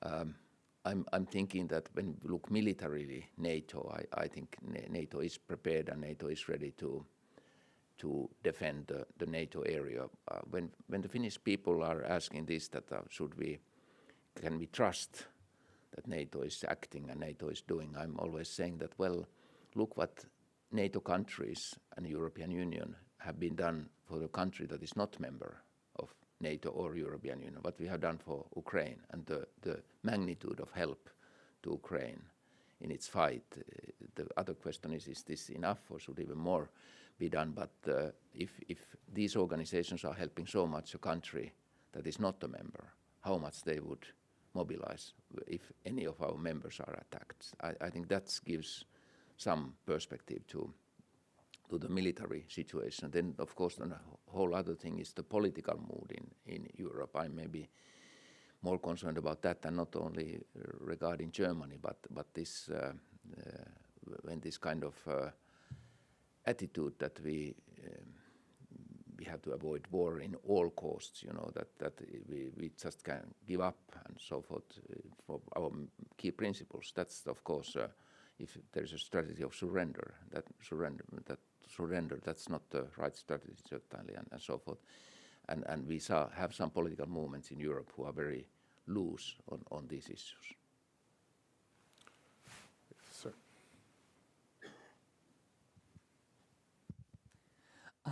Speaker 3: I'm thinking that when we look militarily, NATO, I think NATO is prepared and NATO is ready to defend the NATO area. When the Finnish people are asking this, that can we trust that NATO is acting and NATO is doing, I'm always saying that, well, look what NATO countries and the European Union have been done for the country that is not member of NATO or European Union, what we have done for Ukraine and the magnitude of help to Ukraine in its fight. The other question is this enough or should even more be done? But if these organizations are helping so much a country that is not a member, how much they would mobilize if any of our members are attacked? I think that gives some perspective to the military situation. Then, of course, the whole other thing is the political mood in Europe. I may be more concerned about that, and not only regarding Germany, but this when this kind of attitude that we have to avoid war in all costs, that we just can give up and so forth for our key principles. That's, of course, if there is a strategy of surrender, that's not the right strategy, certainly, and so forth. And we have some political movements in Europe who are very loose on these issues.
Speaker 2: Sir.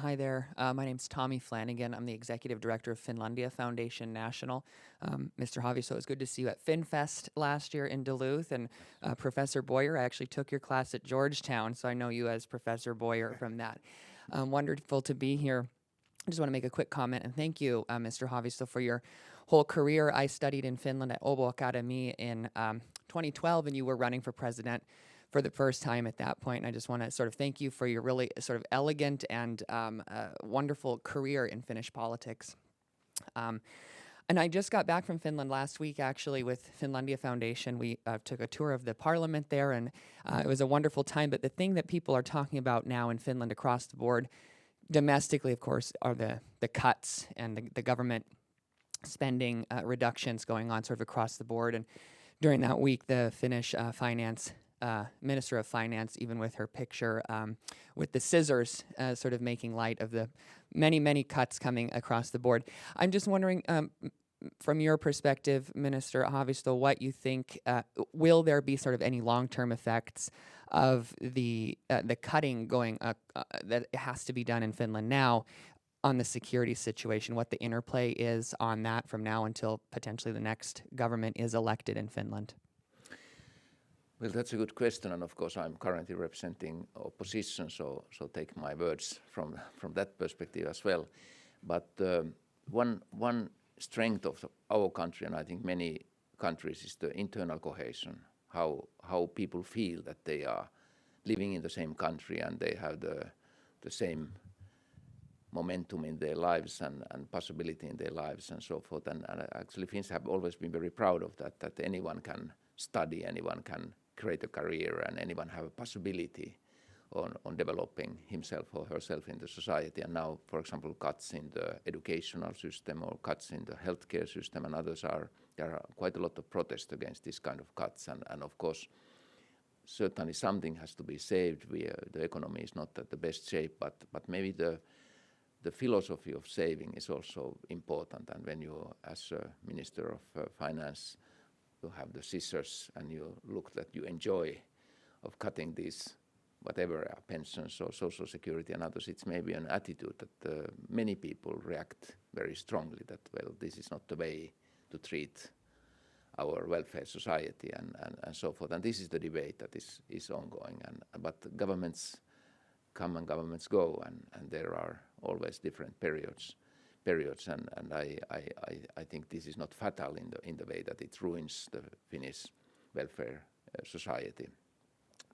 Speaker 6: Hi there. My name's Tommy Flanagan. I'm the Executive Director of Finlandia Foundation National. Mr. Haavisto, it was good to see you at FinFest last year in Duluth. And Professor Boyer, I actually took your class at Georgetown, so I know you as Professor Boyer from that. Wonderful to be here. I just want to make a quick comment and thank you, Mr. Haavisto, for your whole career. I studied in Finland at Åbo Academy in 2012, and you were running for president for the first time at that point. And I just want to sort of thank you for your really sort of elegant and wonderful career in Finnish politics. And I just got back from Finland last week, actually, with Finlandia Foundation. We took a tour of the parliament there, and it was a wonderful time. But the thing that people are talking about now in Finland across the board, domestically, of course, are the cuts and the government spending reductions going on sort of across the board. And during that week, the Finnish Minister of Finance, even with her picture with the scissors, sort of making light of the many, many cuts coming across the board. I'm just wondering, from your perspective, Minister Haavisto, what you think, will there be sort of any long-term effects of the cutting going that has to be done in Finland now on the security situation, what the interplay is on that from now until potentially the next government is elected in Finland?
Speaker 3: Well, that's a good question, and of course I'm currently representing opposition, so take my words from that perspective as well. But one strength of our country, and I think many countries, is the internal cohesion, how people feel that they are living in the same country and they have the same momentum in their lives and possibility in their lives and so forth. And actually Finns have always been very proud of that anyone can study, anyone can create a career, and anyone have a possibility on developing himself or herself in the society. And now, for example, cuts in the educational system or cuts in the healthcare system and others there are quite a lot of protest against this kind of cuts. And of course, certainly something has to be saved. The economy is not at the best shape, but maybe the philosophy of saving is also important. And when you, as a Minister of Finance, you have the scissors and you look that you enjoy of cutting these whatever pensions or social security and others, it's maybe an attitude that many people react very strongly that, well, this is not the way to treat our welfare society and so forth. And this is the debate that is ongoing. But governments come and governments go, and there are always different periods, and I think this is not fatal in the way that it ruins the Finnish welfare society.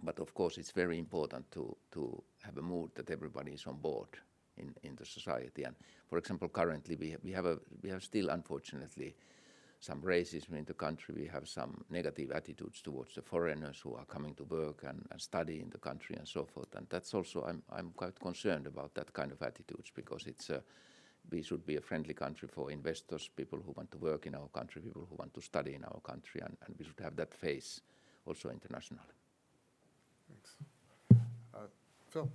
Speaker 3: But of course, it's very important to have a mood that everybody is on board in the society. And for example, currently we have still, unfortunately, some racism in the country. We have some negative attitudes towards the foreigners who are coming to work and study in the country and so forth. And that's also, I'm quite concerned about that kind of attitudes, because we should be a friendly country for investors, people who want to work in our country, people who want to study in our country, and we should have that face also internationally.
Speaker 2: Thanks. Phil.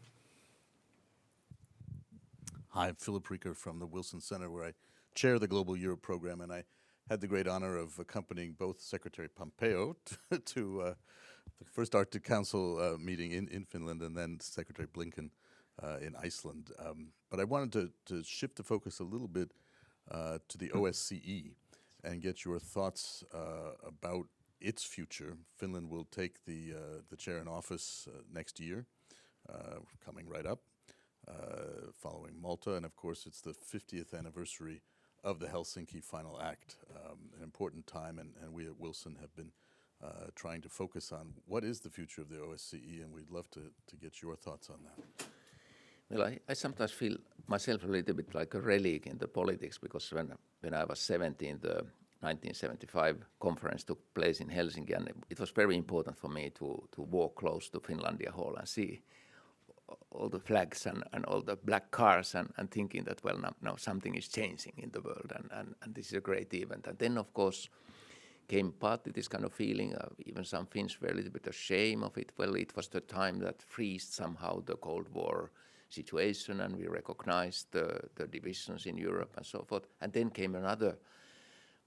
Speaker 7: Hi, I'm Philip Rieker from the Wilson Center, where I chair the Global Europe program, and I had the great honor of accompanying both Secretary Pompeo to the first Arctic Council meeting in Finland, and then Secretary Blinken in Iceland. But I wanted to shift the focus a little bit to the OSCE and get your thoughts about its future. Finland will take the chair in office next year, coming right up, following Malta, and of course it's the 50th anniversary of the Helsinki Final Act, an important time, and we at Wilson have been trying to focus on what is the future of the OSCE, and we'd love to get your thoughts on that.
Speaker 3: Well, I sometimes feel myself a little bit like a relic in the politics, because when I was 17, the 1975 conference took place in Helsinki, and it was very important for me to walk close to Finlandia Hall and see all the flags and all the black cars and thinking that, well, now something is changing in the world and this is a great event. And then, of course, came partly this kind of feeling of even some Finns were a little bit ashamed of it. Well, it was the time that freezed somehow the Cold War situation, and we recognized the divisions in Europe and so forth. And then came another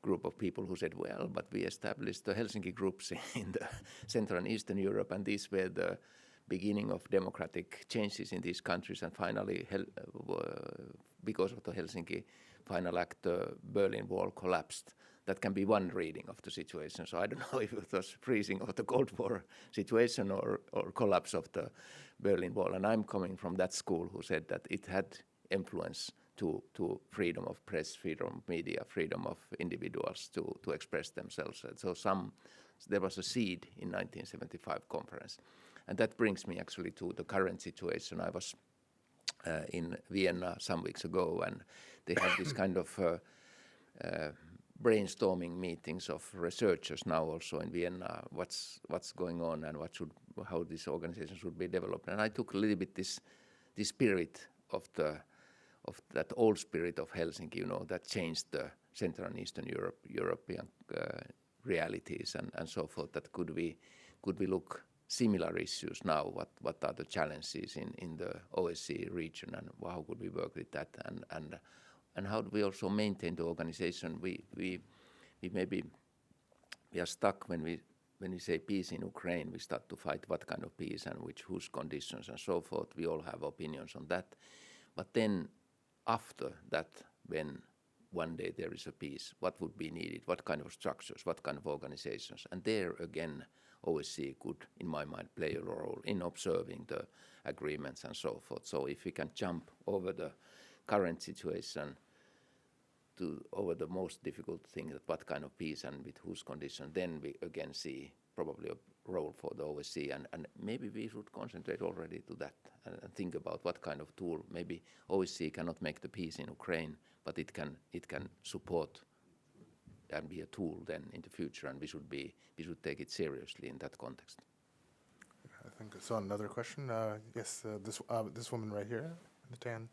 Speaker 3: group of people who said, well, but we established the Helsinki groups in the Central and Eastern Europe, and these were the beginning of democratic changes in these countries, and finally, because of the Helsinki Final Act, the Berlin Wall collapsed. That can be one reading of the situation. So I don't know if it was freezing of the Cold War situation or collapse of the Berlin Wall. And I'm coming from that school who said that it had influence to freedom of press, freedom of media, freedom of individuals to express themselves. So there was a seed in 1975 conference. And that brings me actually to the current situation. I was in Vienna some weeks ago, and they had this kind of brainstorming meetings of researchers now also in Vienna, what's going on and how this organization should be developed. And I took a little bit this spirit of that old spirit of Helsinki, you know, that changed the Central and Eastern European realities and so forth. That could we look similar issues now? What are the challenges in the OSCE region, and how could we work with that? And how do we also maintain the organization? We are stuck when we say peace in Ukraine. We start to fight what kind of peace and whose conditions and so forth. We all have opinions on that. But then after that, when one day there is a peace, what would be needed? What kind of structures? What kind of organizations? And there again, OSCE could, in my mind, play a role in observing the agreements and so forth. So if we can jump over the current situation over the most difficult thing, that what kind of peace and with whose condition, then we again see probably a role for the OSCE, and maybe we should concentrate already to that and think about what kind of tool. Maybe OSCE cannot make the peace in Ukraine, but it can support and be a tool then in the future, and we should take it seriously in that context.
Speaker 2: I think I saw another question. Yes, this woman right here in the tan.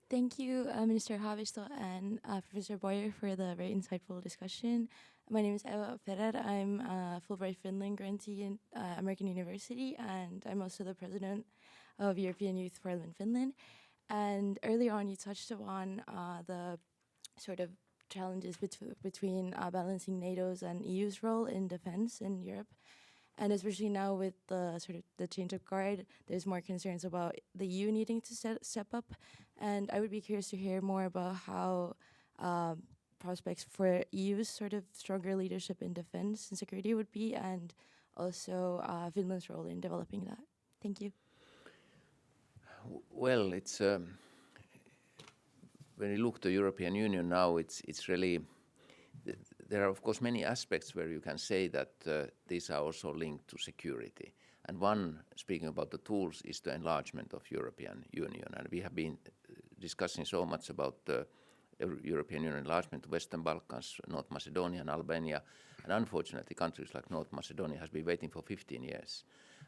Speaker 8: Thank you, Minister Haavisto and Professor Boyer, for the very insightful discussion. My name is Eva Ferrer. I'm a Fulbright Finland grantee in American University, and I'm also the president of European Youth Forum in Finland. And earlier on, you touched upon the sort of challenges between balancing NATO's and EU's role in defense in Europe. And especially now with the sort of the change of guard, there's more concerns about the EU needing to step up. And I would be curious to hear more about how prospects for EU's sort of stronger leadership in defense and security would be, and also Finland's role in developing that. Thank you.
Speaker 3: Well, it's when you look at the European Union now, it's really. There are, of course, many aspects where you can say that these are also linked to security. And one, speaking about the tools, is the enlargement of European Union. And we have been discussing so much about the European Union enlargement to Western Balkans, North Macedonia and Albania. And unfortunately, countries like North Macedonia has been waiting for 15 years.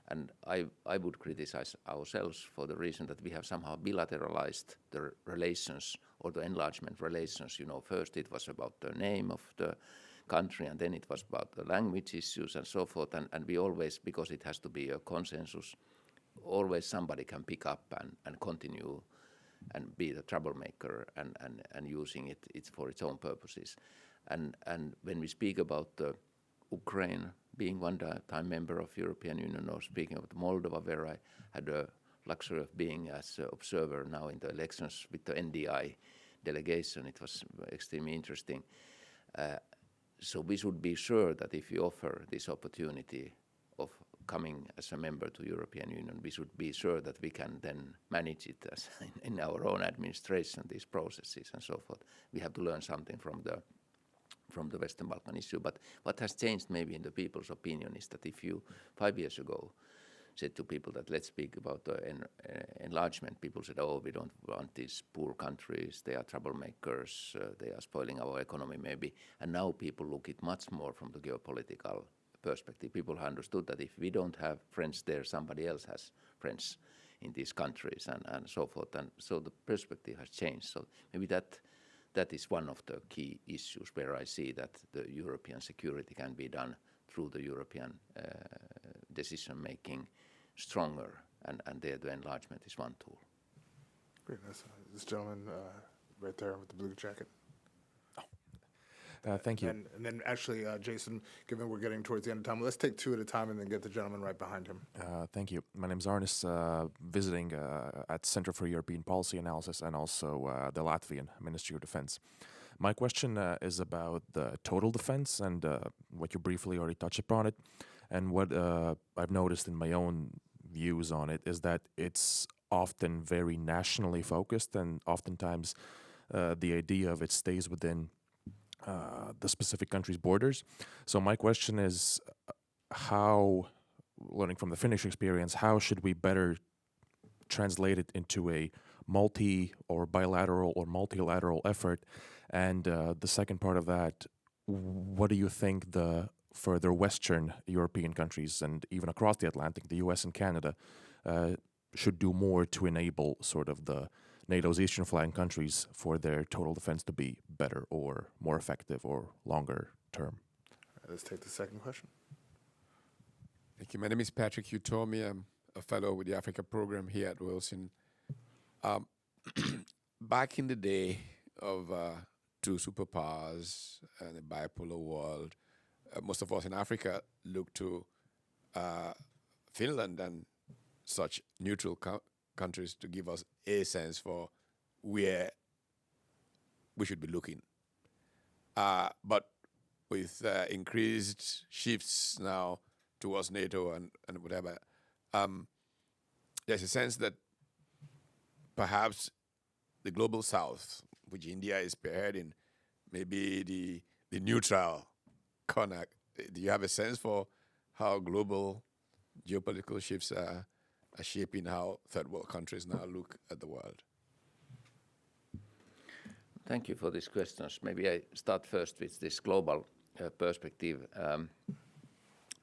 Speaker 3: And I would criticize ourselves for the reason that we have somehow bilateralized the relations or the enlargement relations. You know, first it was about the name of the country, and then it was about the language issues and so forth. And we always, because it has to be a consensus, always somebody can pick up and continue and be the troublemaker and using it for its own purposes. And when we speak about Ukraine being one-time member of European Union, or speaking of Moldova, where I had the luxury of being as an observer now in the elections with the NDI delegation, it was extremely interesting. So we should be sure that if we offer this opportunity of coming as a member to European Union, we should be sure that we can then manage it as in our own administration, these processes and so forth. We have to learn something from the Western Balkan issue. But what has changed maybe in the people's opinion is that if you 5 years ago said to people that let's speak about the enlargement, people said, oh, we don't want these poor countries, they are troublemakers, they are spoiling our economy maybe. And now people look at much more from the geopolitical perspective. People have understood that if we don't have friends there, somebody else has friends in these countries and so forth. And so the perspective has changed. So maybe that is one of the key issues where I see that the European security can be done through the European decision-making stronger, and there the enlargement is one tool.
Speaker 2: Great. This gentleman right there with the blue jacket.
Speaker 9: Thank you.
Speaker 2: And then actually, Jason, given we're getting towards the end of time, let's take two at a time and then get the gentleman right behind him.
Speaker 9: Thank you. My name is Arnis, visiting at Center for European Policy Analysis and also the Latvian Ministry of Defense. My question is about the total defense and what you briefly already touched upon it. And what I've noticed in my own views on it is that it's often very nationally focused, and oftentimes the idea of it stays within the specific country's borders. So my question is, how, learning from the Finnish experience, how should we better translate it into a multi or bilateral or multilateral effort? And the second part of that, what do you think the further Western European countries and even across the Atlantic, the US and Canada, should do more to enable sort of the NATO's eastern flank countries for their total defense to be better or more effective or longer term?
Speaker 2: Let's take the second question.
Speaker 10: Thank you. My name is Patrick Utomi. I'm a fellow with the Africa program here at Wilson. Back in the day of two superpowers and a bipolar world, most of us in Africa look to Finland and such neutral countries to give us a sense for where we should be looking. But with increased shifts now towards NATO and whatever, there's a sense that perhaps the global south, which India is spearheading, maybe the neutral corner. Do you have a sense for how global geopolitical shifts are shaping how third world countries now look at the world?
Speaker 3: Thank you for these questions. Maybe I start first with this global perspective.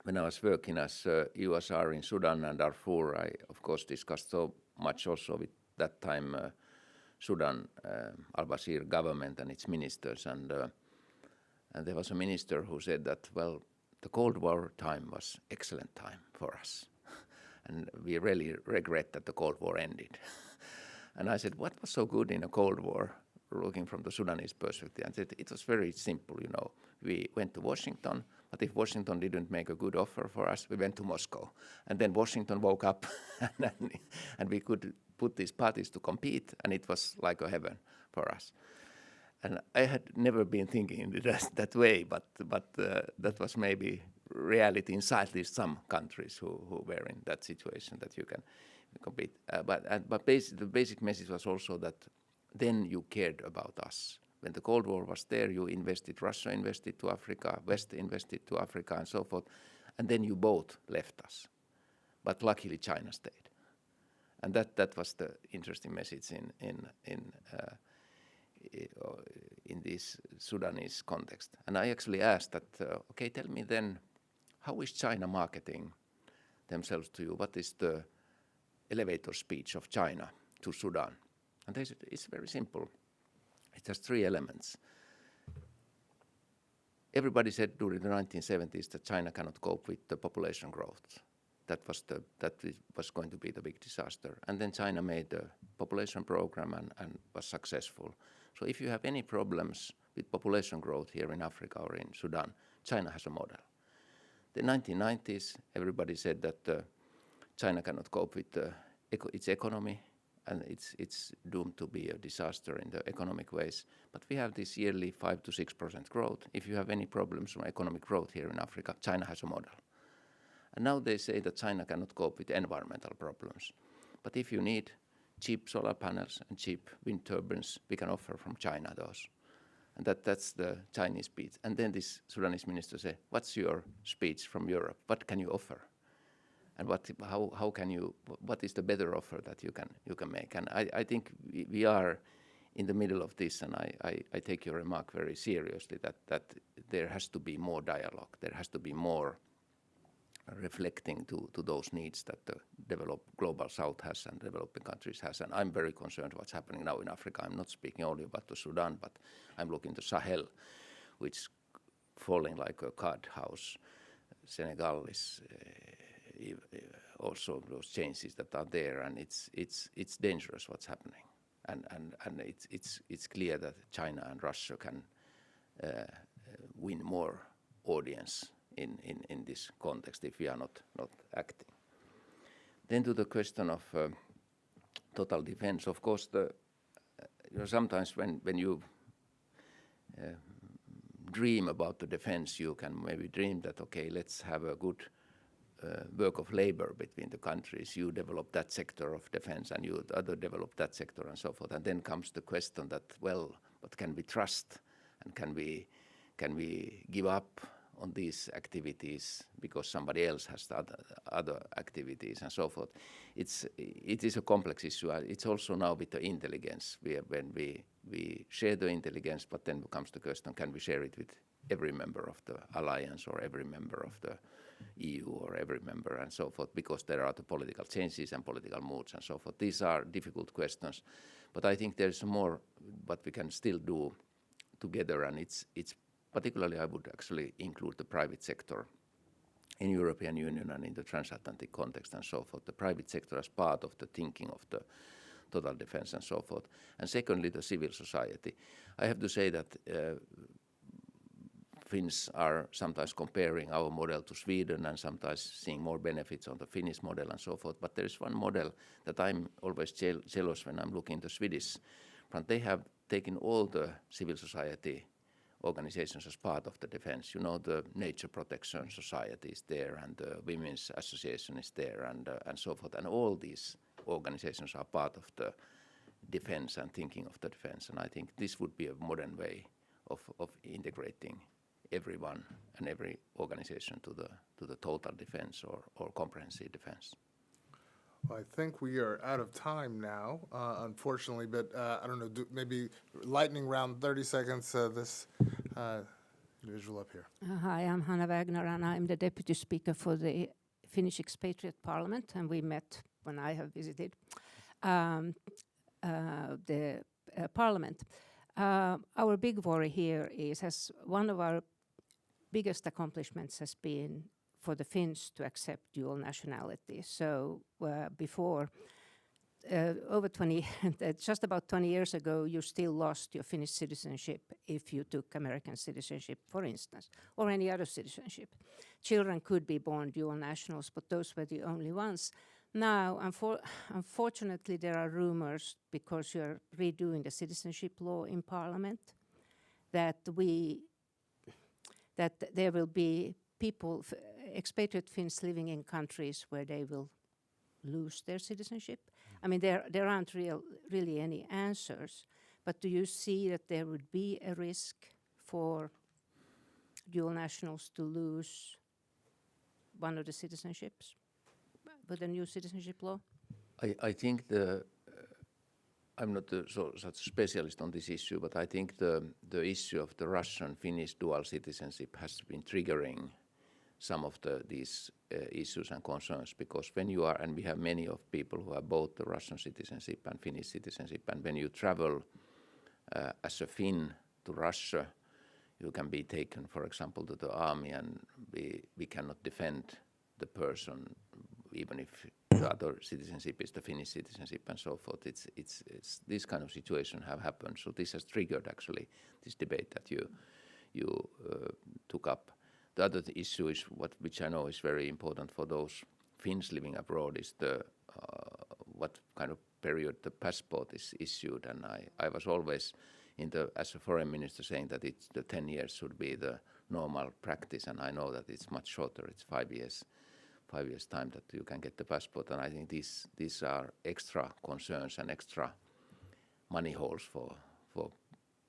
Speaker 3: When I was working as USR in Sudan and Darfur, I of course discussed so much also with that time Sudan al-Bashir government and its ministers, and there was a minister who said that, well, the Cold War time was excellent time for us. And we really regret that the Cold War ended. And I said, what was so good in a Cold War, looking from the Sudanese perspective? And said, it was very simple, you know. We went to Washington, but if Washington didn't make a good offer for us, we went to Moscow. And then Washington woke up and we could put these parties to compete, and it was like a heaven for us. And I had never been thinking that way, but that was maybe reality inside at least some countries who were in that situation that you can compete. But the basic message was also that then you cared about us. When the Cold War was there, you invested, Russia invested to Africa, West invested to Africa, and so forth, and then you both left us. But luckily China stayed. And that was the interesting message in this Sudanese context. And I actually asked that, okay, tell me then, how is China marketing themselves to you? What is the elevator speech of China to Sudan? And they said, it's very simple. It has three elements. Everybody said during the 1970s that China cannot cope with the population growth. That was going to be the big disaster. And then China made a population program and was successful. So if you have any problems with population growth here in Africa or in Sudan, China has a model. The 1990s, everybody said that China cannot cope with its economy, and it's doomed to be a disaster in the economic ways. But we have this yearly 5 to 6% growth. If you have any problems from economic growth here in Africa, China has a model. And now they say that China cannot cope with environmental problems. But if you need cheap solar panels and cheap wind turbines, we can offer from China those. And that's the Chinese speech. And then this Sudanese minister said, what's your speech from Europe? What can you offer? And how can you, what is the better offer that you can make? And I think we are in the middle of this, and I take your remark very seriously, that there has to be more dialogue. There has to be more reflecting to those needs that the developed global south has and developing countries has. And I'm very concerned what's happening now in Africa. I'm not speaking only about the Sudan, but I'm looking to Sahel, which is falling like a card house. Senegal is also those changes that are there, and it's dangerous what's happening. And it's clear that China and Russia can win more audience in this context if we are not acting. Then to the question of total defense, of course, sometimes when you dream about the defense, you can maybe dream that, okay, let's have a good work of labor between the countries. You develop that sector of defense and you other develop that sector and so forth. And then comes the question that, well, but can we trust and can we give up on these activities because somebody else has the other activities and so forth. It is a complex issue. It's also now with the intelligence, when we share the intelligence, but then comes the question, can we share it with every member of the alliance or every member of the EU or every member and so forth, because there are the political changes and political moods and so forth. These are difficult questions, but I think there's more what we can still do together, and it's particularly I would actually include the private sector in European Union and in the transatlantic context and so forth. The private sector as part of the thinking of the total defense and so forth. And secondly, the civil society. I have to say that Finns are sometimes comparing our model to Sweden and sometimes seeing more benefits on the Finnish model and so forth. But there is one model that I'm always jealous when I'm looking at the Swedish front. They have taken all the civil society organizations as part of the defense. You know, the Nature Protection Society is there and the Women's Association is there and so forth. And all these organizations are part of the defense and thinking of the defense. And I think this would be a modern way of integrating everyone and every organization to the total defense or comprehensive defense.
Speaker 2: Well, I think we are out of time now, unfortunately, but I don't know, maybe lightning round, 30 seconds, this individual up here.
Speaker 11: Hi, I'm Hanna Wagner, and I'm the Deputy Speaker for the Finnish Expatriate Parliament, and we met when I have visited the Parliament. Our big worry here is, as one of our biggest accomplishments has been for the Finns to accept dual nationality. So before, over 20, just about 20 years ago, you still lost your Finnish citizenship if you took American citizenship, for instance, or any other citizenship. Children could be born dual nationals, but those were the only ones. Now, unfortunately, there are rumors, because you're redoing the citizenship law in Parliament, that there will be people, expatriate Finns living in countries where they will lose their citizenship. I mean, there aren't really any answers, but do you see that there would be a risk for dual nationals to lose one of the citizenships with the new citizenship law?
Speaker 3: I think I'm not such a specialist on this issue, but I think the issue of the Russian-Finnish dual citizenship has been triggering some of these issues and concerns, because when you are, and we have many of people who have both the Russian citizenship and Finnish citizenship, and when you travel as a Finn to Russia, you can be taken, for example, to the army, and we cannot defend the person, even if the other citizenship is the Finnish citizenship and so forth. It's this kind of situation have happened. So this has triggered actually this debate that you took up. The other issue is which I know is very important for those Finns living abroad, is what kind of period the passport is issued. And I was always as a foreign minister saying that the 10 years should be the normal practice, and I know that it's much shorter. It's 5 years. 5 years time that you can get the passport, and I think these are extra concerns and extra money holes for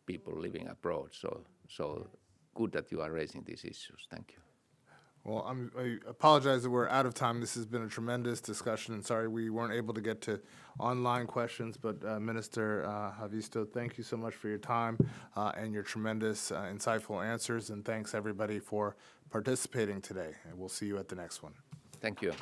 Speaker 3: people living abroad. So good that you are raising these issues. Thank you.
Speaker 2: Well, I apologize that we're out of time. This has been a tremendous discussion, and sorry we weren't able to get to online questions, but Minister Haavisto, thank you so much for your time and your tremendous insightful answers, and thanks everybody for participating today, and we'll see you at the next one.
Speaker 3: Thank you.